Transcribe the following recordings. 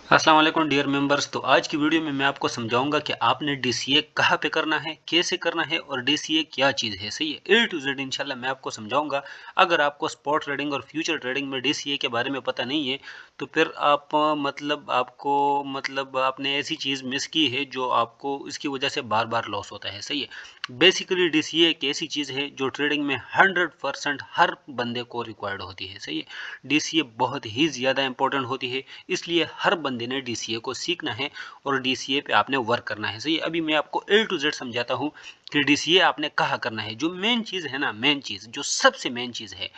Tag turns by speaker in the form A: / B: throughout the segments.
A: अस्सलाम वालेकुम dear members. तो आज की वीडियो में मैं आपको समझाऊंगा कि आपने डीसीए कहाँ पे करना है, कैसे करना है और डीसीए क्या चीज़ है। सही है, ए टू जेड इंशाल्लाह मैं आपको समझाऊंगा। अगर आपको स्पॉट ट्रेडिंग और फ्यूचर ट्रेडिंग में डीसीए के बारे में पता नहीं है तो फिर आप आपने ऐसी चीज़ मिस की है जो आपको इसकी वजह से बार बार लॉस होता है। सही है, बेसिकली डीसीए एक ऐसी चीज़ है जो ट्रेडिंग में 100% हर बंदे को रिक्वायर्ड होती है। सही है, डीसीए बहुत ही ज़्यादा इंपॉर्टेंट होती है, इसलिए हर बंदे ने डीसीए को सीखना है और डीसीए पे आपने वर्क करना है। सही है, अभी मैं आपको ए टू जेड समझाता हूँ कि डीसीए आपने कहाँ करना है। जो मेन चीज़ है ना, मेन चीज़ जो सबसे मेन चीज़ है,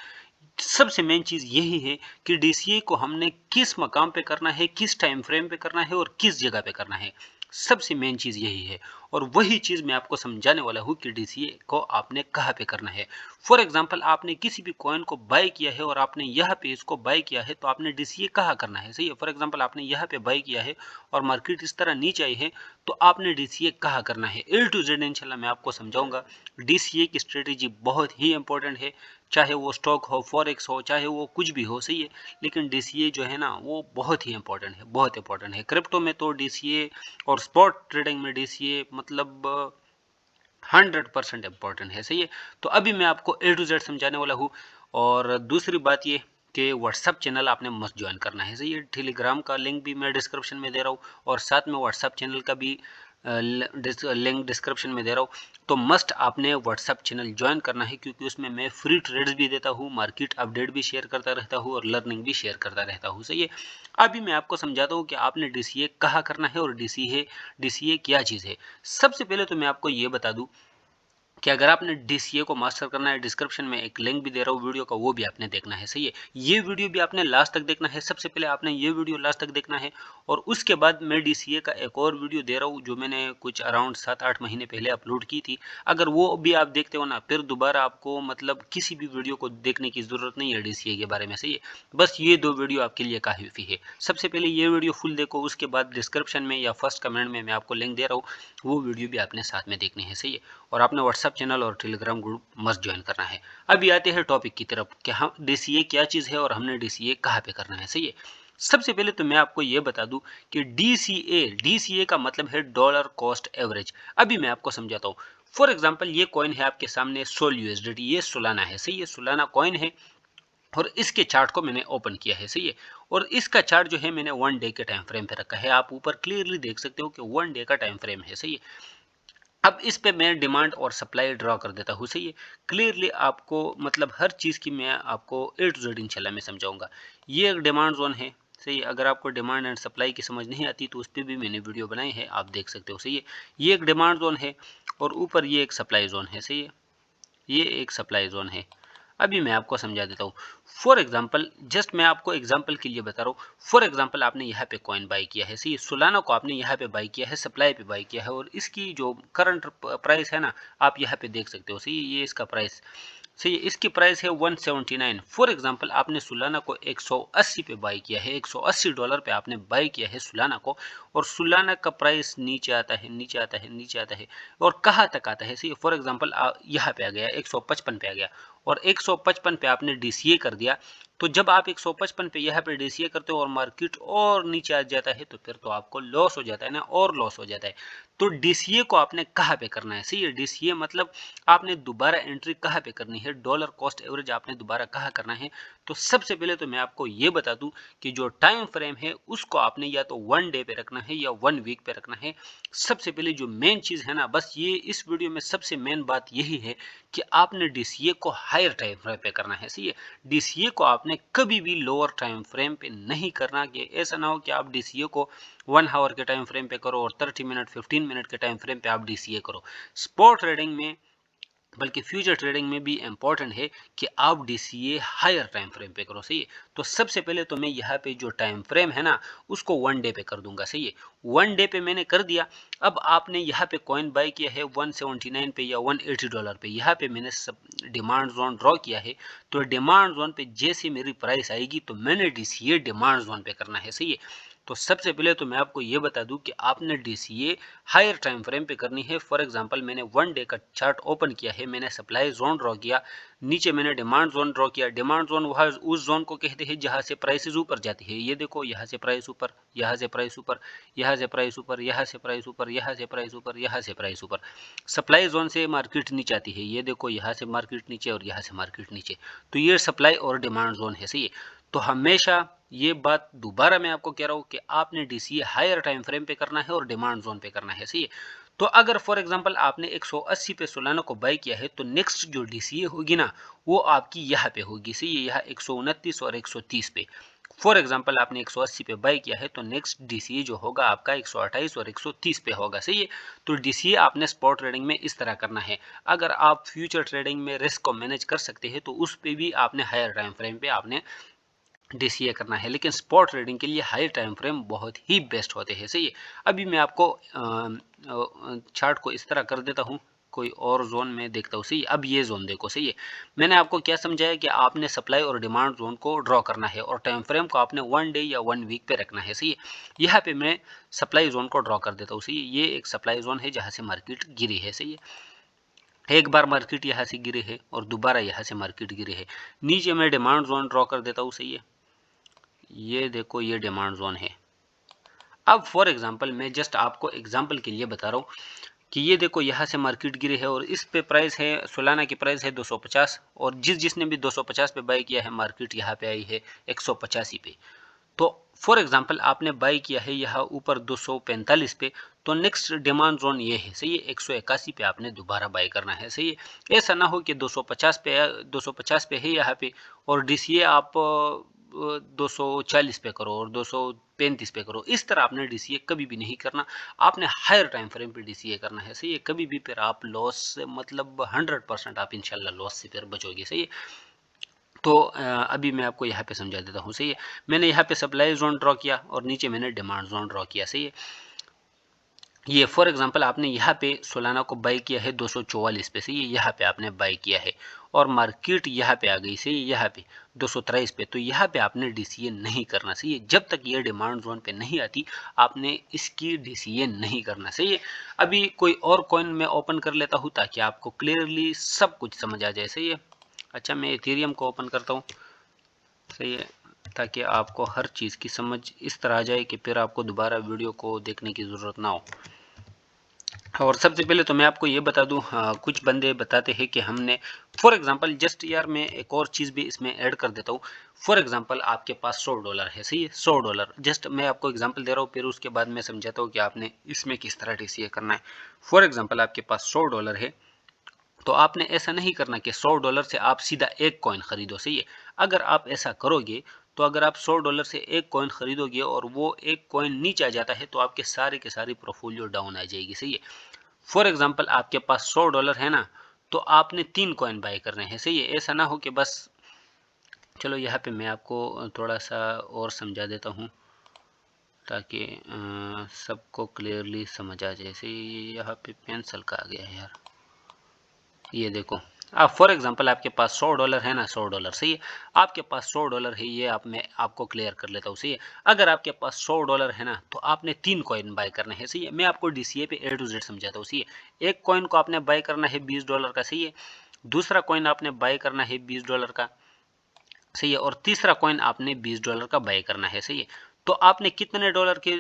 A: सबसे मेन चीज़ यही है कि डीसीए को हमने किस मकाम पे करना है, किस टाइम फ्रेम पे करना है और किस जगह पे करना है। सबसे मेन चीज़ यही है और वही चीज़ मैं आपको समझाने वाला हूँ कि डीसीए को आपने कहाँ पे करना है। फॉर एग्जांपल, आपने किसी भी कॉइन को बाय किया है और आपने यहाँ पे इसको बाय किया है तो आपने डीसीए कहाँ करना है। सही है, फॉर एग्जांपल आपने यहाँ पे बाय किया है और मार्केट इस तरह नीचे आई है तो आपने डीसीए कहाँ करना है। ए टू जेड इंशाल्लाह मैं आपको समझाऊंगा। डीसीए की स्ट्रेटेजी बहुत ही इंपॉर्टेंट है, चाहे वो स्टॉक हो, फॉरेक्स हो, चाहे वो कुछ भी हो। सही है, लेकिन डीसीए जो है ना वो बहुत ही इंपॉर्टेंट है, बहुत इंपॉर्टेंट है। क्रिप्टो में तो डीसीए और स्पॉट ट्रेडिंग में डीसीए 100% इंपॉर्टेंट है। सही है, तो अभी मैं आपको ए टू जेड समझाने वाला हूँ। और दूसरी बात ये कि व्हाट्सअप चैनल आपने मस्ट ज्वाइन करना है। सही है, टेलीग्राम का लिंक भी मैं डिस्क्रिप्शन में दे रहा हूँ और साथ में व्हाट्सअप चैनल का भी लिंक डिस्क्रिप्शन में दे रहा हूँ। तो मस्ट आपने व्हाट्सअप चैनल ज्वाइन करना है, क्योंकि उसमें मैं फ्री ट्रेड्स भी देता हूँ, मार्केट अपडेट भी शेयर करता रहता हूँ और लर्निंग भी शेयर करता रहता हूँ। सही है, अभी मैं आपको समझाता हूँ कि आपने डीसीए कहाँ करना है और डीसीए क्या चीज़ है। सबसे पहले तो मैं आपको ये बता दूँ कि अगर आपने डीसीए को मास्टर करना है, डिस्क्रिप्शन में एक लिंक भी दे रहा हूँ वीडियो का, वो भी आपने देखना है। सही है, ये वीडियो भी आपने लास्ट तक देखना है। सबसे पहले आपने ये वीडियो लास्ट तक देखना है और उसके बाद मैं डीसीए का एक और वीडियो दे रहा हूँ जो मैंने कुछ अराउंड 7-8 महीने पहले अपलोड की थी। अगर वो भी आप देखते हो ना, फिर दोबारा आपको किसी भी वीडियो को देखने की ज़रूरत नहीं है डीसीए के बारे में। सही है, बस ये 2 वीडियो आपके लिए काफ़ी है। सबसे पहले ये वीडियो फुल देखो, उसके बाद डिस्क्रिप्शन में या फर्स्ट कमेंट में मैं आपको लिंक दे रहा हूँ, वो वीडियो भी आपने साथ में देखनी है। सही है, और आपने व्हाट्सएप चैनल और टेलीग्राम ग्रुप मस्ट ज्वाइन करना है। अभी आते हैं टॉपिक की तरफ कि हम डीसीए क्या चीज़ है और हमने डीसीए कहाँ पे करना है। सही है, सबसे पहले तो मैं आपको ये बता दूं कि डीसीए का मतलब है डॉलर कॉस्ट एवरेज। अभी मैं आपको समझाता हूँ। फॉर एग्जाम्पल, ये कॉइन है आपके सामने सोल यूएसडीटी, ये सोलाना है। सही है, सोलाना कॉइन है और इसके चार्ट को मैंने ओपन किया है। सही है, और इसका चार्ट जो है मैंने 1 डे के टाइम फ्रेम पे रखा है। आप ऊपर क्लियरली देख सकते हो कि 1 डे का टाइम फ्रेम है। सही है, अब इस पे मैं डिमांड और सप्लाई ड्रॉ कर देता हूँ। सही है, क्लियरली आपको हर चीज़ की मैं आपको ए टू जेड इंशाल्लाह मैं समझाऊंगा। ये एक डिमांड जोन है। सही है, अगर आपको डिमांड एंड सप्लाई की समझ नहीं आती तो उस पर भी मैंने वीडियो बनाई है, आप देख सकते हो। सही है, ये एक डिमांड जोन है और ऊपर ये एक सप्लाई जोन है। सही है, ये एक सप्लाई जोन है। अभी मैं आपको समझा देता हूँ। फॉर एग्जाम्पल, जस्ट मैं आपको एग्जाम्पल के लिए बता रहा हूँ। फॉर एग्जाम्पल, आपने यहाँ पे कॉइन बाई किया है। सही, सोलाना को आपने यहाँ पे बाई किया है, सप्लाई पे बाई किया है और इसकी जो करंट प्राइस है ना, आप यहाँ पे देख सकते हो। सही, ये इसका प्राइस। सही है, इसकी प्राइस है 179। फॉर एग्जांपल, आपने सुलाना को 180 पे बाई किया है, $180 पे आपने बाई किया है सुलाना को, और सुलाना का प्राइस नीचे आता है, नीचे आता है, नीचे आता है और कहाँ तक आता है। सही, फॉर एग्जांपल यहाँ पे आ गया 155 पे आ गया और 155 पे आपने डीसीए कर दिया। तो जब आप 155 पे यहाँ पे डीसीए करते हो और मार्केट और नीचे आ जाता है तो फिर तो आपको लॉस हो जाता है ना, और लॉस हो जाता है। तो डीसीए को आपने कहाँ पे करना है। सही है, डीसीए आपने दोबारा एंट्री कहाँ पे करनी है, डॉलर कॉस्ट एवरेज आपने दोबारा कहाँ करना है। तो सबसे पहले तो मैं आपको ये बता दूं कि जो टाइम फ्रेम है उसको आपने या तो 1 डे पे रखना है या 1 वीक पे रखना है। सबसे पहले जो मेन चीज़ है ना, बस ये इस वीडियो में सबसे मेन बात यही है कि आपने डीसीए को हायर टाइम फ्रेम पे करना है। सही है, डीसीए को आपने कभी भी लोअर टाइम फ्रेम पे नहीं करना, कि ऐसा ना हो कि आप डीसीए को 1 आवर के टाइम फ्रेम पे करो और 30 मिनट 15 मिनट के टाइम फ्रेम पे आप डीसीए करो। स्पॉट ट्रेडिंग में, बल्कि फ्यूचर ट्रेडिंग में भी इंपॉर्टेंट है कि आप डीसीए हायर टाइम फ्रेम पे करो। सही है, तो सबसे पहले तो मैं यहाँ पे जो टाइम फ्रेम है ना उसको 1 डे पे कर दूंगा। सही है, 1 डे पे मैंने कर दिया। अब आपने यहाँ पे कॉइन बाय किया है 179 पे या $180 पे, यहाँ पे मैंने सब डिमांड जोन ड्रॉ किया है। तो डिमांड जोन पे जैसे मेरी प्राइस आएगी तो मैंने डीसीए डिमांड जोन पे करना है। सही है, तो सबसे पहले तो मैं आपको ये बता दूं कि आपने डीसीए हायर टाइम फ्रेम पे करनी है। फॉर एग्जांपल, मैंने 1 डे का चार्ट ओपन किया है, मैंने सप्लाई जोन ड्रॉ किया, नीचे मैंने डिमांड जोन ड्रॉ किया। डिमांड जोन वह उस जोन को कहते हैं जहां से प्राइसेस ऊपर जाती है। ये देखो यहाँ से प्राइस ऊपर, यहाँ से प्राइस ऊपर, यहाँ से प्राइस ऊपर, यहाँ से प्राइस ऊपर, यहाँ से प्राइस ऊपर, यहाँ से प्राइस ऊपर। सप्लाई जोन से मार्केट नीचे आती है। ये देखो यहाँ से मार्केट नीचे और यहाँ से मार्केट नीचे। तो ये सप्लाई और डिमांड जोन है, सही है। तो हमेशा ये बात दोबारा मैं आपको कह रहा हूँ कि आपने डीसीए हायर टाइम फ्रेम पे करना है और डिमांड जोन पे करना है, सही है। तो अगर फॉर एग्जांपल आपने 180 पे सोलाना को बाय किया है तो नेक्स्ट जो डीसीए होगी ना वो आपकी यहाँ पे होगी, सही है, यहाँ 129 और 130 पे। फॉर एग्जांपल आपने 180 पे बाय किया है तो नेक्स्ट डीसीए जो होगा आपका 128 और 130 पे होगा, सही है। तो डीसीए आपने स्पॉट ट्रेडिंग में इस तरह करना है। अगर आप फ्यूचर ट्रेडिंग में रिस्क को मैनेज कर सकते हैं तो उस पे भी आपने हायर टाइम फ्रेम पे आपने डीसीए करना है, लेकिन स्पॉट ट्रेडिंग के लिए हाई टाइम फ्रेम बहुत ही बेस्ट होते हैं, सही है। अभी मैं आपको चार्ट को इस तरह कर देता हूँ, कोई और जोन में देखता हूँ, सही है। अब ये जोन देखो, सही है। मैंने आपको क्या समझाया कि आपने सप्लाई और डिमांड जोन को ड्रॉ करना है और टाइम फ्रेम को आपने 1 डे या 1 वीक पे रखना है, सही है। यहाँ पे मैं सप्लाई जोन को ड्रॉ कर देता हूँ, सही है। ये एक सप्लाई जोन है जहाँ से मार्केट गिरी है, सही है। एक बार मार्केट यहाँ से गिरे है और दोबारा यहाँ से मार्केट गिरे है। नीचे मैं डिमांड जोन ड्रॉ कर देता हूँ, सही है। ये देखो ये डिमांड जोन है। अब फॉर एग्जांपल मैं जस्ट आपको एग्जांपल के लिए बता रहा हूँ कि ये देखो यहाँ से मार्केट गिरी है और इस पे प्राइस है, सोलाना की प्राइस है 250 और जिसने भी 250 पे बाय किया है मार्केट यहाँ पे आई है 185 पे। तो फॉर एग्जांपल आपने बाय किया है यहाँ ऊपर 245 पे, तो नेक्स्ट डिमांड जोन ये है, सही है। 181 पे आपने दोबारा बाय करना है, सही है। ऐसा ना हो कि 250 पे है यहाँ पे और डीसीए आप 240 पे करो और 235 पे करो। इस तरह आपने डीसीए कभी भी नहीं करना। आपने हायर टाइम फ्रेम पे डीसीए करना है, सही है। कभी भी फिर आप लॉस से मतलब 100% आप इंशाल्लाह लॉस से फिर बचोगे, सही है। तो अभी मैं आपको यहाँ पे समझा देता हूँ, सही है। मैंने यहाँ पे सप्लाई जोन ड्रॉ किया और नीचे मैंने डिमांड जोन ड्रॉ किया, सही है। ये फॉर एग्जांपल आपने यहाँ पे सोलाना को बाय किया है 244 पे, सही है। यहाँ पे आपने बाय किया है और मार्केट यहाँ पे आ गई, सही है, यहाँ पे 223 पे। तो यहाँ पे आपने डीसीए नहीं करना, सही है। जब तक ये डिमांड जोन पे नहीं आती आपने इसकी डीसीए नहीं करना, सही है। अभी कोई और कॉइन मैं ओपन कर लेता हूँ ताकि आपको क्लियरली सब कुछ समझ आ जाए, सही है। अच्छा मैं इथेरियम को ओपन करता हूँ, सही है, ताकि आपको हर चीज़ की समझ इस तरह आ जाए कि फिर आपको दोबारा वीडियो को देखने की ज़रूरत ना हो। और सबसे पहले तो मैं आपको ये बता दूं, कुछ बंदे बताते हैं कि हमने फॉर एग्जांपल जस्ट यार मैं एक और चीज़ भी इसमें ऐड कर देता हूँ। फॉर एग्जांपल आपके पास $100 है, सही है, $100। जस्ट मैं आपको एग्जांपल दे रहा हूँ, फिर उसके बाद मैं समझाता हूँ कि आपने इसमें किस तरह डीसीए करना है। फॉर एग्जांपल आपके पास $100 है तो आपने ऐसा नहीं करना कि $100 से आप सीधा एक कॉइन खरीदो, सही है। अगर आप ऐसा करोगे तो अगर आप $100 से एक कॉइन खरीदोगे और वो एक कॉइन नीचे आ जाता है तो आपके सारे के सारी पोर्टफोलियो डाउन आ जाएगी, सही है। फॉर एग्जांपल आपके पास $100 है ना, तो आपने 3 कॉइन बाय करने हैं, सही है। ऐसा ना हो कि बस, चलो यहाँ पे मैं आपको थोड़ा सा और समझा देता हूँ ताकि सबको क्लियरली समझ आ जाए। सही, यहाँ पे पेंसिल का आ गया है यार। ये देखो, आप फॉर एग्जांपल आपके पास $100 है ना, $100, सही है। आपके पास $100 है, ये आप मैं आपको क्लियर कर लेता हूँ, सही है। अगर आपके पास $100 है ना तो आपने 3 कॉइन बाय करने हैं, सही है। मैं आपको डीसीए पे A to Z समझाता हूँ, सही है। एक कॉइन को आपने बाय करना है $20 का, सही है। दूसरा कॉइन आपने बाय करना है $20 का, सही है। और तीसरा कॉइन आपने $20 का बाय करना है, सही है। तो आपने कितने डॉलर के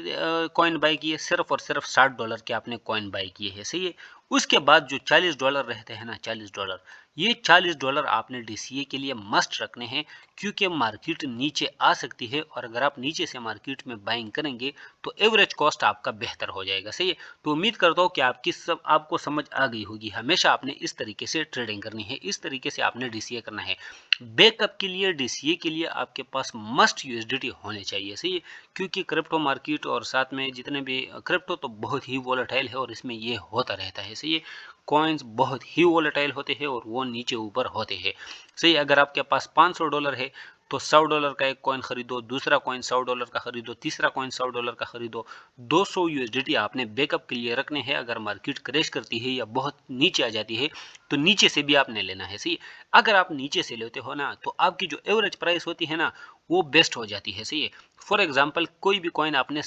A: कॉइन बाय किए? सिर्फ और सिर्फ $60 के आपने कॉइन बाय किए हैं, सही है। उसके बाद जो $40 रहते हैं ना, $40, ये $40 आपने डीसीए के लिए मस्ट रखने हैं क्योंकि मार्केट नीचे आ सकती है और अगर आप नीचे से मार्केट में बाइंग करेंगे तो एवरेज कॉस्ट आपका बेहतर हो जाएगा, सही है। तो उम्मीद करता हूँ कि आपको समझ आ गई होगी। हमेशा आपने इस तरीके से ट्रेडिंग करनी है, इस तरीके से आपने डीसीए करना है। बैकअप के लिए, डीसीए के लिए आपके पास मस्ट यूएसडीटी होने चाहिए, सही है। क्योंकि क्रिप्टो मार्केट और साथ में जितने भी क्रिप्टो तो बहुत ही वोलेटाइल है और इसमें ये होता रहता है, सही है। कॉइन्स बहुत ही वोलेटाइल होते हैं और वो नीचे ऊपर होते हैं, सही। अगर आपके पास $500 है तो $100 का एक कॉइन खरीदो, दूसरा कॉइन $100 का खरीदो, तीसरा कॉइन $100 का खरीदो। 200 यूएसडीटी आपने बैकअप के लिए रखने हैं। अगर मार्केट क्रैश करती है या बहुत नीचे आ जाती है तो नीचे से भी आपने लेना है, सही। अगर आप नीचे से लेते हो ना तो आपकी जो एवरेज प्राइस होती है ना वो बेस्ट हो जाती है, सही है। फॉर एग्जांपल कोई भी कॉइन आपने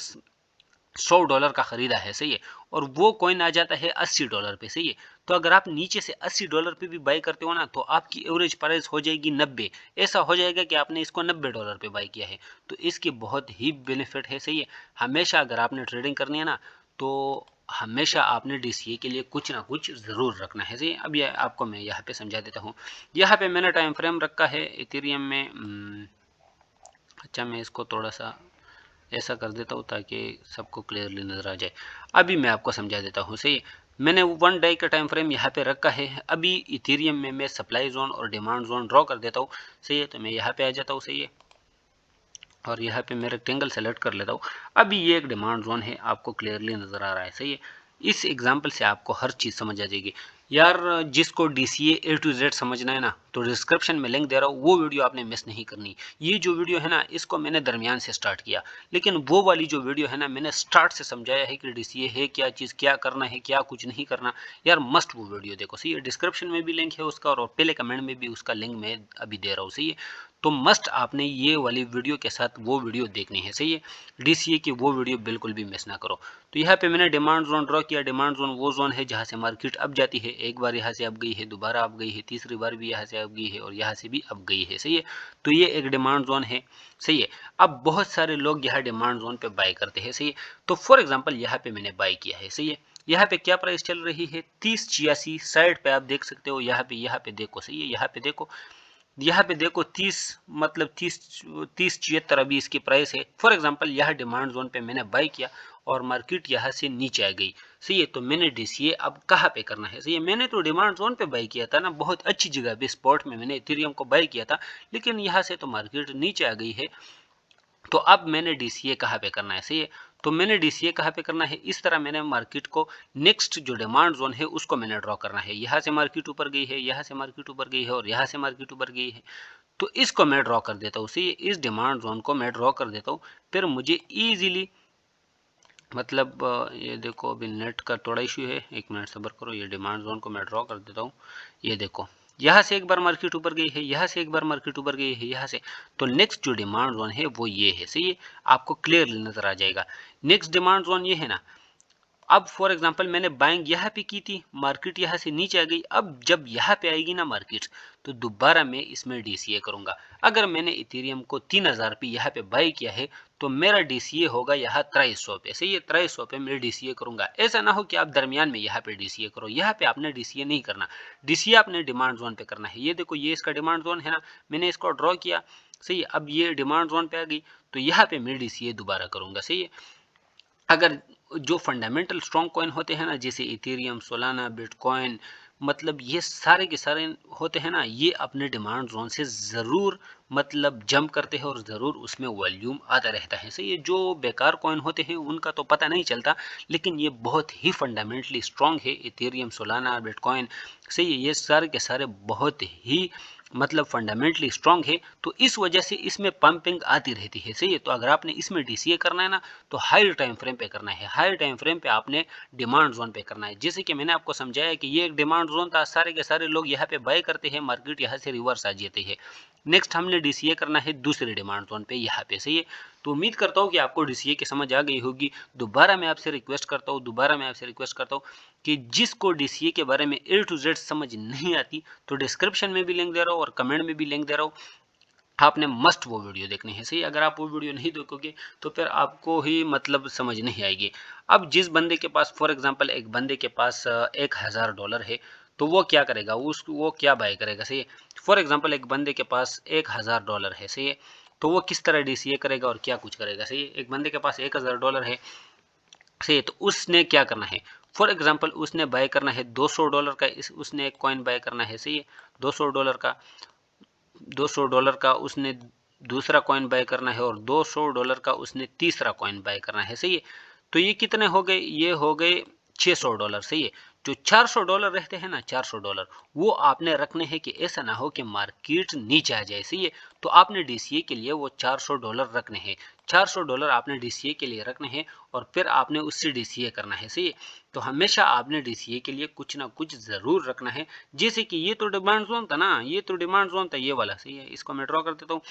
A: $100 का खरीदा है, सही है, और वो कॉइन आ जाता है $80 पे, सही है। तो अगर आप नीचे से $80 पे भी बाई करते हो ना, तो आपकी एवरेज प्राइस हो जाएगी 90। ऐसा हो जाएगा कि आपने इसको $90 पे बाई किया है। तो इसकी बहुत ही बेनिफिट है, सही है। हमेशा अगर आपने ट्रेडिंग करनी है ना, तो हमेशा आपने DCA के लिए कुछ ना कुछ ज़रूर रखना है, सही है। अब ये आपको मैं यहाँ पे समझा देता हूँ। यहाँ पे मैंने टाइम फ्रेम रखा है इथेरियम में। अच्छा, मैं इसको थोड़ा सा ऐसा कर देता हूँ ताकि सबको क्लियरली नज़र आ जाए। अभी मैं आपको समझा देता हूँ, सही है। मैंने 1 डे का टाइम फ्रेम यहाँ पे रखा है। अभी इथेरियम में मैं सप्लाई जोन और डिमांड जोन ड्रॉ कर देता हूँ, सही है। तो मैं यहाँ पे आ जाता हूँ, सही है, और यहाँ पे मैं रेक्टेंगल सेलेक्ट कर लेता हूँ। अभी ये एक डिमांड जोन है, आपको क्लियरली नज़र आ रहा है, सही है। इस एग्जाम्पल से आपको हर चीज़ समझ आ जाएगी यार। जिसको DCA A to Z समझना है ना, तो डिस्क्रिप्शन में लिंक दे रहा हूँ, वो वीडियो आपने मिस नहीं करनी। ये जो वीडियो है ना, इसको मैंने दरमियान से स्टार्ट किया, लेकिन वो वाली जो वीडियो है ना, मैंने स्टार्ट से समझाया है कि DCA है क्या चीज़, क्या करना है, क्या कुछ नहीं करना। यार मस्ट वो वीडियो देखो, सही है। डिस्क्रिप्शन में भी लिंक है उसका, और पहले कमेंट में भी उसका लिंक मैं अभी दे रहा हूँ, सही है। तो मस्ट आपने ये वाली वीडियो के साथ वो वीडियो देखनी है, सही है। DCA की वो वीडियो बिल्कुल भी मिस ना करो। तो यहाँ पे मैंने डिमांड जोन ड्रॉ किया। डिमांड जोन वो जोन है जहाँ से मार्केट अप जाती है। एक बार यहाँ से अप गई है, दोबारा अप गई है, तीसरी बार भी यहाँ से अप गई है, और यहाँ से भी अप गई है, सही है। तो ये एक डिमांड जोन है, सही है। अब बहुत सारे लोग यहाँ डिमांड जोन पे बाय करते हैं, सही है। तो फॉर एग्जाम्पल यहाँ पे मैंने बाय किया है, सही है। यहाँ पे क्या प्राइस चल रही है, 3086 साइड पे आप देख सकते हो। यहाँ पे देखो, सही है। यहाँ पे देखो 30, मतलब 30 73 अभी इसकी प्राइस है। फॉर एग्जांपल यह डिमांड जोन पे मैंने बाय किया और मार्केट यहाँ से नीचे आ गई, सही है। तो मैंने DCA अब कहाँ पे करना है, सही है। मैंने तो डिमांड जोन पे बाय किया था ना, बहुत अच्छी जगह पे स्पॉट में मैंने इथेरियम को बाय किया था, लेकिन यहाँ से तो मार्केट नीचे आ गई है। तो अब मैंने DCA कहाँ पे करना है, सही है। तो मैंने DCA कहाँ पे करना है, इस तरह मैंने मार्केट को नेक्स्ट जो डिमांड जोन है उसको मैंने ड्रॉ करना है। यहाँ से मार्केट ऊपर गई है, यहाँ से मार्केट ऊपर गई है, और यहाँ से मार्केट ऊपर गई है। तो इसको मैं ड्रॉ कर देता हूँ, सही, इस डिमांड जोन को मैं ड्रॉ कर देता हूँ। फिर मुझे इजीली, मतलब ये देखो अभी नेट का थोड़ा इशू है, 1 मिनट सब्र करो। ये डिमांड जोन को मैं ड्रॉ कर देता हूँ। ये देखो यहाँ से एक बार मार्केट ऊपर गई है, यहाँ से एक बार मार्केट ऊपर गई है, यहाँ से। तो नेक्स्ट जो डिमांड जोन है वो ये है, सही है। आपको क्लियरली नजर आ जाएगा। नेक्स्ट डिमांड जोन ये है ना। अब फॉर एग्जांपल मैंने बाइंग यहाँ पे की थी, मार्केट यहाँ से नीचे आ गई। अब जब यहाँ पे आएगी ना मार्केट, तो दोबारा मैं इसमें DCA करूंगा। अगर मैंने इथेरियम को 3000 पे यहाँ पे बाई किया है, तो मेरा DCA होगा यहाँ 2300 पे, सही है। 2300 पे मैं DCA करूंगा। ऐसा ना हो कि आप दरमियान में यहाँ पे DCA करो। यहाँ पे आपने DCA नहीं करना, DCA आपने डिमांड जोन पे करना है। ये देखो, ये इसका डिमांड जोन है ना, मैंने इसको ड्रॉ किया, सही है। अब ये डिमांड जोन पे आ गई, तो यहाँ पे मैं DCA दोबारा करूंगा, सही है। अगर जो फंडामेंटल स्ट्रॉन्ग कॉइन होते हैं ना, जैसे इथेरियम, सोलाना, बिटकॉइन, मतलब ये सारे के सारे होते हैं ना, ये अपने डिमांड जोन से ज़रूर मतलब जंप करते हैं, और ज़रूर उसमें वॉल्यूम आता रहता है, सही है। जो बेकार कॉइन होते हैं उनका तो पता नहीं चलता, लेकिन ये बहुत ही फंडामेंटली स्ट्रॉन्ग है। इथेरियम, सोलाना, बिटकॉइन, सही है। ये सारे के सारे बहुत ही मतलब फंडामेंटली स्ट्रॉन्ग है, तो इस वजह से इसमें पंपिंग आती रहती है, सही है। तो अगर आपने इसमें DCA करना है ना, तो हाई टाइम फ्रेम पे करना है। हाई टाइम फ्रेम पे आपने डिमांड जोन पे करना है। जैसे कि मैंने आपको समझाया कि ये एक डिमांड जोन था, सारे के सारे लोग यहाँ पे बाय करते हैं, मार्केट यहाँ से रिवर्स आ जाती है। नेक्स्ट हमने DCA करना है दूसरे डिमांड जोन पे, यहाँ पे, सही है। तो उम्मीद करता हूँ कि आपको DCA की समझ आ गई होगी। दोबारा मैं आपसे रिक्वेस्ट करता हूँ कि जिसको DCA के बारे में A to Z समझ नहीं आती, तो डिस्क्रिप्शन में भी लिंक दे रहा हूँ और कमेंट में भी लिंक दे रहा हूँ। आपने मस्ट वो वीडियो देखनी है, सही। अगर आप वो वीडियो नहीं देखोगे तो फिर आपको ही मतलब समझ नहीं आएगी। अब जिस बंदे के पास, फॉर एग्जांपल एक बंदे के पास $1000 है, तो वो क्या करेगा, वो क्या बाय करेगा, सही है। फॉर एग्जांपल एक बंदे के पास $1000 है, सही है। तो वो किस तरह DCA करेगा और क्या कुछ करेगा, सही है। एक बंदे के पास $1000 है, सही है। तो उसने क्या करना है, फॉर एग्जांपल उसने बाय करना है $200 का, उसने एक कॉइन बाय करना है, सही है। $200 का, $200 का उसने दूसरा कॉइन बाय करना है, और $200 का उसने तीसरा कॉइन बाय करना है, सही है। तो ये कितने हो गए, ये हो गए $600, सही है। जो $400 रहते हैं ना, $400 वो आपने रखने हैं कि ऐसा ना हो कि मार्केट नीचे आ जाए, सही है। तो आपने DCA के लिए वो $400 रखने हैं। $400 आपने DCA के लिए रखने हैं, और फिर आपने उससे DCA करना है, सही है। तो हमेशा आपने DCA के लिए कुछ ना कुछ ज़रूर रखना है। जैसे कि ये तो डिमांड जोन था ना, ये तो डिमांड जोन था, ये वाला, सही है। इसको मैं ड्रॉ कर देता हूँ।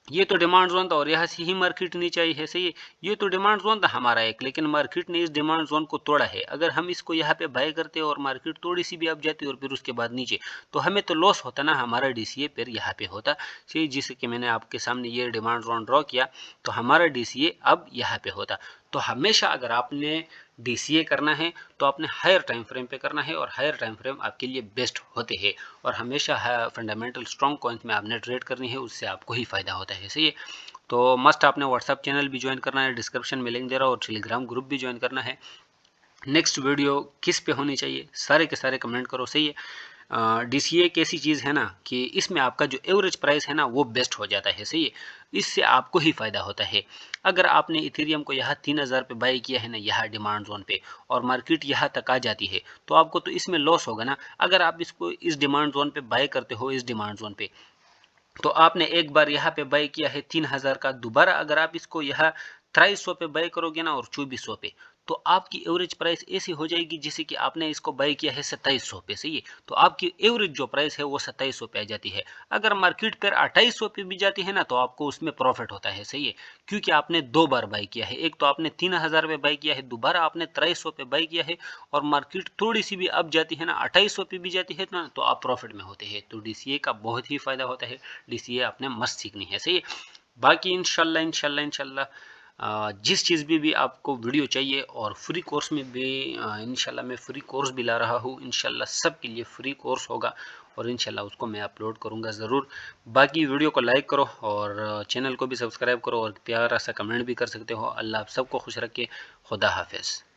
A: ये तो डिमांड जोन था और यहाँ से ही मार्केट नीचे आई है, सही है। ये तो डिमांड जोन था हमारा एक, लेकिन मार्केट ने इस डिमांड जोन को तोड़ा है। अगर हम इसको यहाँ पे बाय करते और मार्केट थोड़ी सी भी अप जाती और फिर उसके बाद नीचे, तो हमें तो लॉस होता ना, हमारा डीसीए फिर यहाँ पे होता, सही। जिससे कि मैंने आपके सामने ये डिमांड जोन ड्रॉ किया, तो हमारा डीसीए अब यहाँ पे होता। तो हमेशा अगर आपने डीसीए करना है तो आपने हायर टाइम फ्रेम पे करना है, और हायर टाइम फ्रेम आपके लिए बेस्ट होते हैं। और हमेशा फंडामेंटल स्ट्रॉन्ग कॉइन्स में आपने ट्रेड करनी है, उससे आपको ही फायदा होता है, सही है। तो मस्ट आपने व्हाट्सएप चैनल भी ज्वाइन करना है, डिस्क्रिप्शन में लिंक दे रहा हूँ, और टेलीग्राम ग्रुप भी ज्वाइन करना है। नेक्स्ट वीडियो किस पे होनी चाहिए, सारे के सारे कमेंट करो, सही है। डीसीए एक ऐसी चीज़ है ना कि इसमें आपका जो एवरेज प्राइस है ना वो बेस्ट हो जाता है, सही है। इससे आपको ही फायदा होता है। अगर आपने इथेरियम को यहाँ 3000 पे बाई किया है ना, यहाँ डिमांड जोन पे, और मार्केट यहाँ तक आ जाती है, तो आपको तो इसमें लॉस होगा ना। अगर आप इसको इस डिमांड जोन पे बाय करते हो, इस डिमांड जोन पे, तो आपने एक बार यहाँ पे बाय किया है 3000 का, दोबारा अगर आप इसको यहाँ 2300 पे बाय करोगे ना, और 2400 पे, तो आपकी एवरेज प्राइस ऐसी हो जाएगी जैसे कि आपने इसको बाय किया है 2700 पे, सही है। तो आपकी एवरेज जो प्राइस है वो 2700 पे आ जाती है। अगर मार्केट पर 2800 पे भी जाती है ना, तो आपको उसमें प्रॉफिट होता है, सही है। क्योंकि आपने दो बार बाय किया है, एक तो आपने 3000 पे बाय किया है, दोबारा आपने 2300 पे बाय किया है, और मार्केट थोड़ी सी भी अप जाती है ना, 2800 पे भी जाती है ना, तो आप प्रॉफिट में होते हैं। तो डीसीए का बहुत ही फायदा होता है, डीसीए आपने मस्त सीखनी है, सही है। बाकी इंशाल्लाह इंशाल्लाह इंशाल्लाह जिस चीज़ भी आपको वीडियो चाहिए, और फ्री कोर्स में भी इंशाल्लाह मैं फ्री कोर्स भी ला रहा हूँ, इंशाल्लाह सबके लिए फ्री कोर्स होगा, और इंशाल्लाह उसको मैं अपलोड करूँगा ज़रूर। बाकी वीडियो को लाइक करो, और चैनल को भी सब्सक्राइब करो, और प्यारा सा कमेंट भी कर सकते हो। अल्लाह आप सबको खुश रखे। खुदा हाफिज़।